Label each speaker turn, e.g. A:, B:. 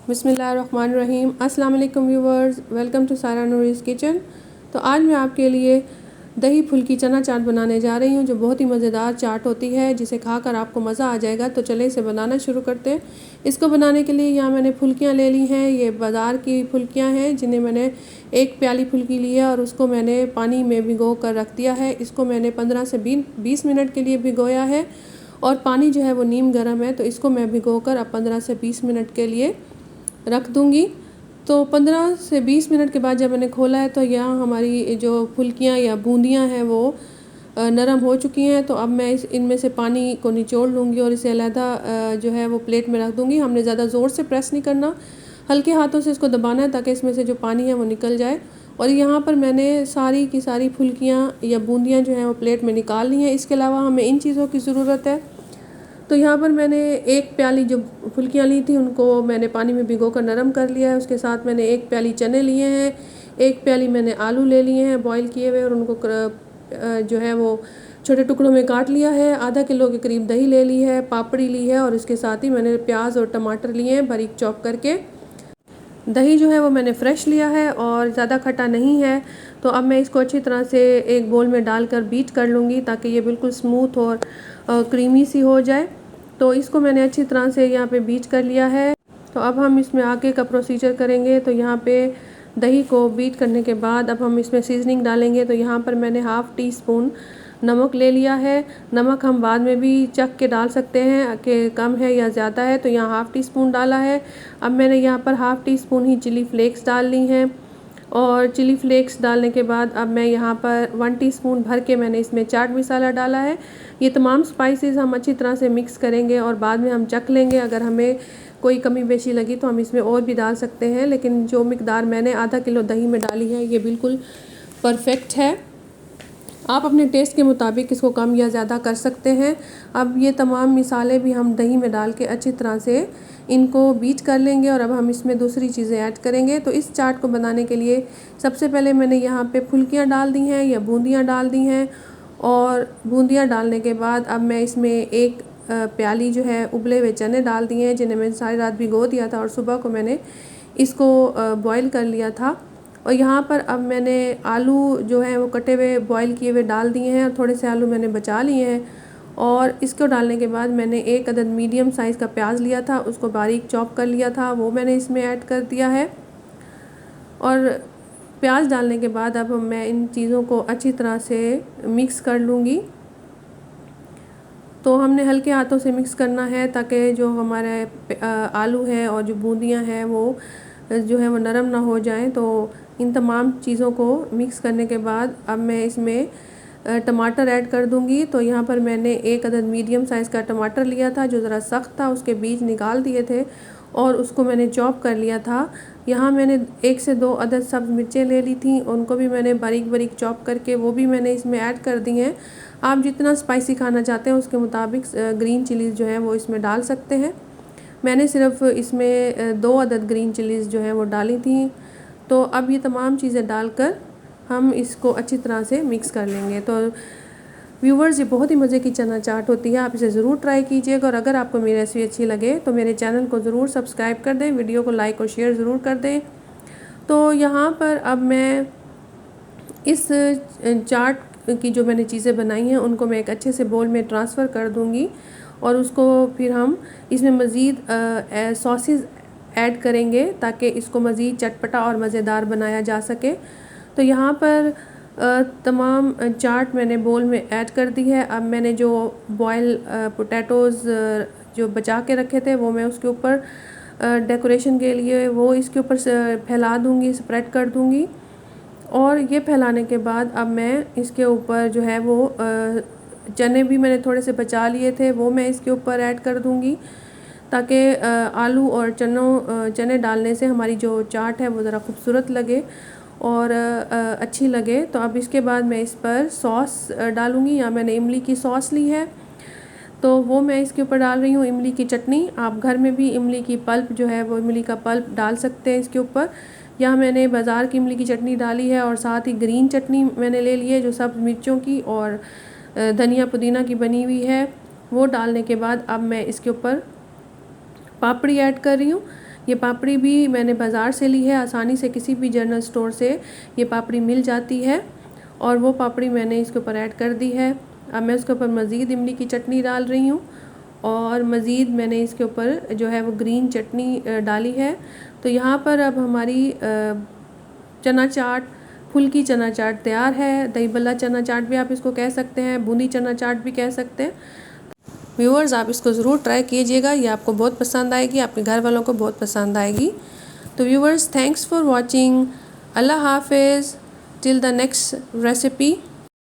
A: बिस्मिल्लाहिर्रहमानिर्रहीम। अस्सलाम वालेकुम व्यूवर्स, वेलकम टू सारा नूरीज़ किचन। तो आज मैं आपके लिए दही फुल्की चना चाट बनाने जा रही हूँ, जो बहुत ही मज़ेदार चाट होती है, जिसे खाकर आपको मज़ा आ जाएगा। तो चले इसे बनाना शुरू करते हैं। इसको बनाने के लिए यहाँ मैंने फुल्कियाँ ले ली हैं। ये बाज़ार की फुल्कियाँ हैं, जिन्हें मैंने एक प्याली फुल्की ली है और उसको मैंने पानी में भिगो कर रख दिया है। इसको मैंने 15 से 20 मिनट के लिए भिगोया है और पानी जो है वो नीम गर्म है, तो इसको मैं भिगो कर अब 15 से 20 मिनट के लिए रख दूँगी। तो 15 से 20 मिनट के बाद जब मैंने खोला है, तो यहाँ हमारी जो फुल्कियाँ या बूंदियाँ हैं वो नरम हो चुकी हैं। तो अब मैं इनमें से पानी को निचोड़ लूँगी और इसे अलहदा जो है वो प्लेट में रख दूँगी। हमने ज़्यादा ज़ोर से प्रेस नहीं करना, हल्के हाथों से इसको दबाना है ताकि इसमें से जो पानी है वो निकल जाए। और यहाँ पर मैंने सारी की सारी फुल्कियाँ या बूंदियाँ जो हैं वो प्लेट में निकाल ली हैं। इसके अलावा हमें इन चीज़ों की ज़रूरत है। तो यहाँ पर मैंने एक प्याली जो फुल्कियाँ ली थी, उनको मैंने पानी में भिगोकर नरम कर लिया है। उसके साथ मैंने एक प्याली चने लिए हैं, एक प्याली मैंने आलू ले लिए हैं बॉईल किए हुए, और उनको जो है वो छोटे टुकड़ों में काट लिया है। आधा किलो के करीब दही ले ली है, पापड़ी ली है, और इसके साथ ही मैंने प्याज और टमाटर लिए हैं बारीक चॉप करके। दही जो है वो मैंने फ़्रेश लिया है और ज़्यादा खट्टा नहीं है। तो अब मैं इसको अच्छी तरह से एक बोल में डालकर बीट कर लूँगी ताकि ये बिल्कुल स्मूथ और क्रीमी सी हो जाए। तो इसको मैंने अच्छी तरह से यहाँ पे बीट कर लिया है। तो अब हम इसमें आगे का प्रोसीजर करेंगे। तो यहाँ पे दही को बीट करने के बाद अब हम इसमें सीजनिंग डालेंगे। तो यहाँ पर मैंने हाफ़ टी स्पून नमक ले लिया है। नमक हम बाद में भी चख के डाल सकते हैं कि कम है या ज़्यादा है। तो यहाँ हाफ़ टी स्पून डाला है। अब मैंने यहाँ पर हाफ़ टी स्पून ही चिली फ्लेक्स डाल ली हैं, और चिली फ्लेक्स डालने के बाद अब मैं यहाँ पर 1 टीस्पून भर के मैंने इसमें चाट मसाला डाला है। ये तमाम स्पाइसेस हम अच्छी तरह से मिक्स करेंगे और बाद में हम चख लेंगे। अगर हमें कोई कमी बेशी लगी तो हम इसमें और भी डाल सकते हैं, लेकिन जो मिकदार मैंने आधा किलो दही में डाली है ये बिल्कुल परफेक्ट है। आप अपने टेस्ट के मुताबिक इसको कम या ज़्यादा कर सकते हैं। अब ये तमाम मिसाले भी हम दही में डाल के अच्छी तरह से इनको बीट कर लेंगे, और अब हम इसमें दूसरी चीज़ें ऐड करेंगे। तो इस चाट को बनाने के लिए सबसे पहले मैंने यहाँ पे फुल्कियाँ डाल दी हैं या बूंदियाँ डाल दी हैं, और बूंदियाँ डालने के बाद अब मैं इसमें एक प्याली जो है उबले हुए चने डाल दिए हैं, जिन्हें मैंने सारी रात भिगो दिया था और सुबह को मैंने इसको बॉईल कर लिया था। और यहाँ पर अब मैंने आलू जो है वो कटे हुए बॉईल किए हुए डाल दिए हैं, और थोड़े से आलू मैंने बचा लिए हैं। और इसको डालने के बाद मैंने एक अदद मीडियम साइज़ का प्याज लिया था, उसको बारीक चॉप कर लिया था, वो मैंने इसमें ऐड कर दिया है। और प्याज डालने के बाद अब मैं इन चीज़ों को अच्छी तरह से मिक्स कर लूँगी। तो हमने हल्के हाथों से मिक्स करना है ताकि जो हमारे आलू है और जो बूंदियाँ हैं वो जो है वो नरम ना हो जाएं। तो इन तमाम चीज़ों को मिक्स करने के बाद अब मैं इसमें टमाटर ऐड कर दूंगी। तो यहाँ पर मैंने एक अदद मीडियम साइज़ का टमाटर लिया था, जो ज़रा सख्त था, उसके बीज निकाल दिए थे और उसको मैंने चॉप कर लिया था। यहाँ मैंने 1 से 2 अदद सब्ज़ मिर्चें ले ली थी, उनको भी मैंने बारीक बारीक चॉप करके वो भी मैंने इसमें ऐड कर दी हैं। आप जितना स्पाइसी खाना चाहते हैं उसके मुताबिक ग्रीन चिलीज़ जो है वो इसमें डाल सकते हैं। मैंने सिर्फ इसमें 2 अदद ग्रीन चिलीज़ जो है वो डाली थी। तो अब ये तमाम चीज़ें डालकर हम इसको अच्छी तरह से मिक्स कर लेंगे। तो व्यूवर्स, ये बहुत ही मज़े की चना चाट होती है, आप इसे ज़रूर ट्राई कीजिएगा। और अगर आपको मेरी रेसिपी अच्छी लगे तो मेरे चैनल को ज़रूर सब्सक्राइब कर दें, वीडियो को लाइक और शेयर ज़रूर कर दें। तो यहाँ पर अब मैं इस चाट की जो मैंने चीज़ें बनाई हैं उनको मैं एक अच्छे से बोल में ट्रांसफ़र कर दूँगी, और उसको फिर हम इसमें मज़ीद सॉसेस ऐड करेंगे ताकि इसको मज़ीद चटपटा और मज़ेदार बनाया जा सके। तो यहाँ पर तमाम चाट मैंने बोल में ऐड कर दी है। अब मैंने जो बॉयल पोटैटोज़ जो बचा के रखे थे वो मैं उसके ऊपर डेकोरेशन के लिए वो इसके ऊपर फैला दूँगी, स्प्रेड कर दूँगी। और ये फैलाने के बाद अब मैं इसके ऊपर जो है वो चने भी मैंने थोड़े से बचा लिए थे, वो मैं इसके ऊपर ऐड कर दूँगी ताकि आलू और चने डालने से हमारी जो चाट है वो ज़रा खूबसूरत लगे और अच्छी लगे। तो अब इसके बाद मैं इस पर सॉस डालूँगी। यहाँ मैंने इमली की सॉस ली है, तो वो मैं इसके ऊपर डाल रही हूँ। इमली की चटनी, आप घर में भी इमली की पल्प जो है वो इमली का पल्प डाल सकते हैं इसके ऊपर। यहाँ मैंने बाज़ार की इमली की चटनी डाली है, और साथ ही ग्रीन चटनी मैंने ले ली है जो सब्ज़ मिर्चों की और धनिया पुदीना की बनी हुई है। वो डालने के बाद अब मैं इसके ऊपर पापड़ी ऐड कर रही हूँ। ये पापड़ी भी मैंने बाज़ार से ली है, आसानी से किसी भी जनरल स्टोर से ये पापड़ी मिल जाती है। और वो पापड़ी मैंने इसके ऊपर ऐड कर दी है। अब मैं उसके ऊपर मज़ीद इमली की चटनी डाल रही हूँ और मज़ीद मैंने इसके ऊपर जो है वो ग्रीन चटनी डाली है। तो यहाँ पर अब हमारी चना चाट, फुल्की चना चाट तैयार है। दही बल्ला चना चाट भी आप इसको कह सकते हैं, बूंदी चना चाट भी कह सकते हैं। व्यूअर्स, आप इसको ज़रूर ट्राई कीजिएगा, ये आपको बहुत पसंद आएगी, आपके घर वालों को बहुत पसंद आएगी। तो व्यूअर्स, थैंक्स फॉर वॉचिंग। अल्लाह हाफिज़, टिल द नेक्स्ट रेसिपी।